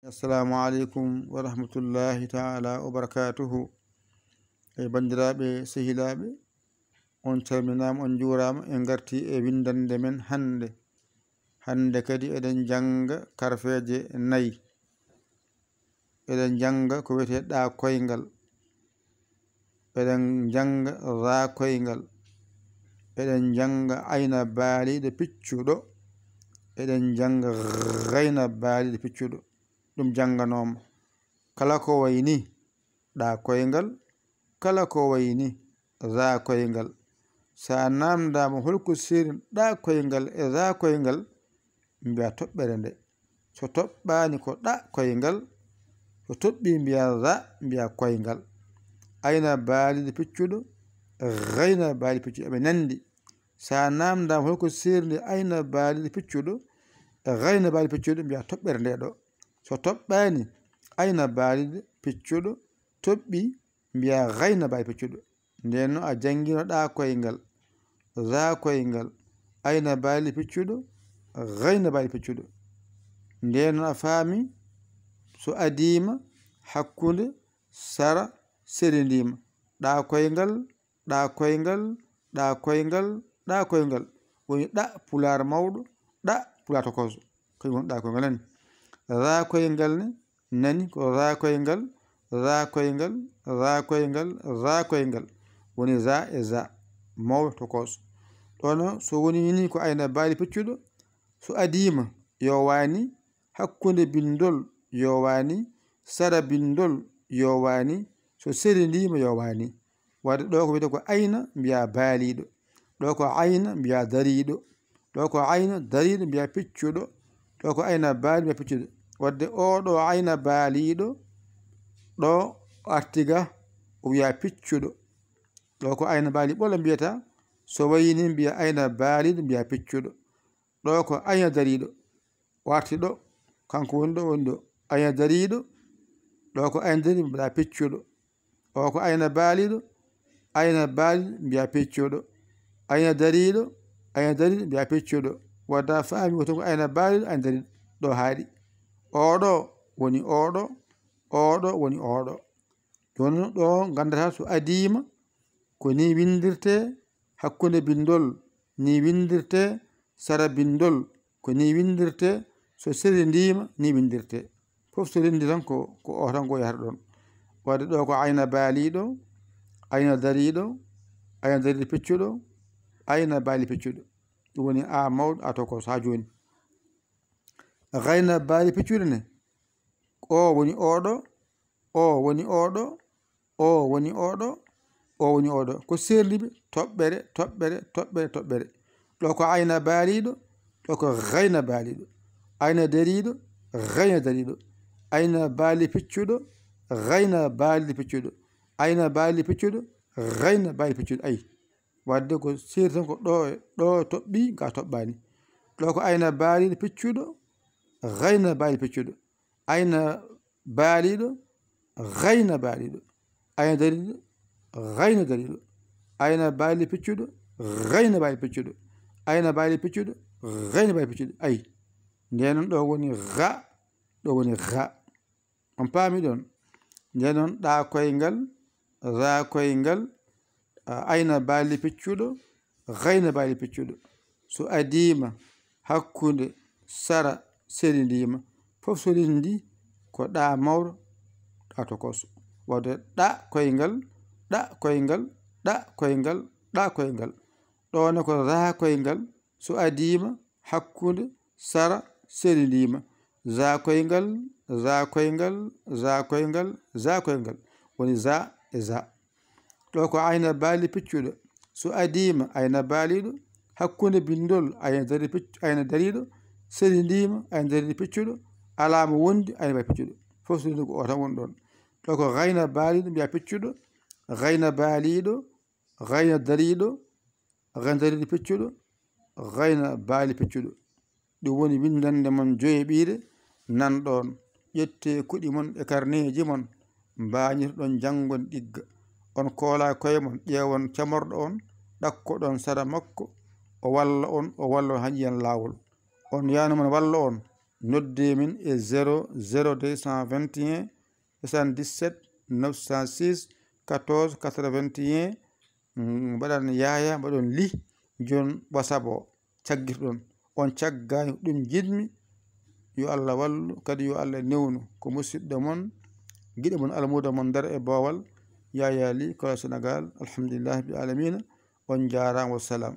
Assalamu alaikum wa rahmatullahi ta'ala wa barakatuhu. Bandiraɓe sehilaɓe, on calminama, on jurama, en garti e windande men hande kadi eɗen janga karfeje 4. eɗen janga ko wiyete ɗa koyngal, eɗen janga ra koyngal, eɗen janga ayna baaliɗo piccuɗo, eɗen janga rayna baaliɗo piccuɗo. ɗum janganoma kala ko wayni ɗa koyngal, kala ko wayni ra koyngal. sa namdama holko seri ɗa koyngal e ra koyngal, mbiya toɓɓere nde. so toɓɓani ko ɗa koyngal, so toɓɓi mbiya ra, mbiya koyngal. ayna baaliɗo piccuɗo, rayna baaliɗo piccuɗo, eɓe nandi. sa namdama holko serdi ayna baaliɗo piccuɗo, rayna baaliɗo piccuɗo, mbiya toɓɓere nde ɗo. so toɓɓani ayna baaliɗo piccuɗo, toɓɓi mbiya rayna baaliɗo piccuɗo. nden no a jangino ɗa koyngal, ra koyngal, ayna baaliɗo piccuɗo, rayna baaliɗo piccuɗo. nden no a faami so adima hakkude sara serindima. ɗa koyngal, ɗa koyngal, ɗa koyngal, ɗa koyngal woni ɗa pular mawɗo, ɗa pular tokoso, koye woni ɗa koyngal nani. ra koyngal ne nani ko ra koyngal, ra koyngal, ra koyngal, ra koyngal woni ra e za mawɗo tokoso. ɗono so woni ni ko ayna baaliɗo piccuɗo, so adima yo wani, hakkude bindol yo wani, sara bindol yo wani, so serindima yo wani. wadde ɗo ko wiyete ko ayna mbiya baaliɗo, ɗo ko ayna mbiya dariɗo, ɗo ko ayna dariɗo mbiya piccuɗo, ɗo ko ayna baaliɗo mbiya piccuɗo. wadde oɗo ayna baaliɗo ɗo artiga o wiya piccuɗo. ɗo ko ayna baaliɗo ɓolo mbiyata, so wayni mbiya ayna baaliɗo mbiya piccuɗo. ɗo ko ayna dariɗo o arti ɗo, kanko woni ɗo woni ɗo ayna dariɗo, ɗo ko ayna dariɗo mbiya piccuɗo. o ko ayna baaliɗo, ayna baaliɗo mbiya piccuɗo, ayna dariɗo, ayna dariɗo mbiya piccuɗo. wadda faami woto ko ayna baaliɗo, ayna dariɗo ɗo haaɗi. oɗo woni oɗo, oɗo woni oɗo. joni ɗo gandata so adima ko ni windirte, hakkude bindol ni windirte, sara bindol ko ni windirte, so serindima ni windirte. fof so rendi tan ko o tan ko yahata ɗon. wadde ɗo ko ayna baaliɗo, ayna dariɗo, ayna dariɗo piccuɗo, ayna baaliɗo piccuɗo. ɗum woni a mawɗo a tokoso ha joni. rayna baaliɗo piccuɗo ne, o woni oɗo, o woni oɗo, o woni oɗo, o woni oɗo. ko serdiɓe toɓɓere toɓɓere toɓɓere toɓɓere. ɗo ko ayna baaliɗo, ɗo ko rayna baaliɗo, ayna dariɗo, rayna dariɗo, ayna baaliɗo piccuɗo, rayna baaliɗo piccuɗo, ayna baaliɗo piccuɗo, rayna baaliɗo piccuɗo. ayi wadde ko serdi tan ko ɗo toɓɓi ga toɓɓani. ɗo ko ayna baaliɗo piccuɗo, rayna baaliɗo piccuɗo, ayna baaliɗo, rayna baaliɗo, ayna dariɗo, rayna dariɗo, ayna baaliɗo piccuɗo, rayna baaliɗo piccuɗo, ayna baaliɗo piccuɗo, rayna baaliɗo piccuɗo. ayi nden ɗo woni ra, ɗo woni ra. on paami ɗon. nden noon ɗa koyngal, ra koyngal, ayna baaliɗo piccuɗo, rayna baaliɗo piccuɗo. so adima hakkude sara serindima, fof so rindi ko ɗa mawɗo, ɗa tokoso. wadde ɗa koyngal, ɗa koyngal, ɗa koyngal, ɗa koyngal. ɗone ko ra koyngal, so adima hakkude sara serindima. za koyngal, za koyngal, za koyngal, za koyngal woni za e za. ɗo ko ayna baaliɗo piccuɗo, so adima ayna baaliɗo, hakkude bindol ayna dariɗo, serindima ayna dariɗo piccuɗo, alama wondi ayna baaliɗo piccuɗo. fof so rindi ko o tan woni ɗon. ɗo ko rayna baaliɗo mbiya piccuɗo, rayna baaliɗo, rayna dariɗo, rayna dariɗo piccuɗo, rayna baaliɗo piccuɗo. ɗum woni windande mon joyeɓire nanɗon. ƴette kuɗi mon e karneji mon, mbañitoɗon jangon ɗigga. on koola koye mon, ƴeewon camorɗo on, ɗakkoɗon sara makko, o walla on, o walla on ha jiyan lawol. on yanumon walla on, nodde min e 00221 77 906 14 81 mbaɗan yaya mbaɗon li jon WhatsApp o caggirɗon on caggani ɗum jiɗmi yo Allah wallu kadi yo Allah newnu ko musidɗo mon guiɗo mon almuda mon dar e Bowal Yaya Ly Kola Sénégal alhamdulillahi bi alamina on jarama wassalam.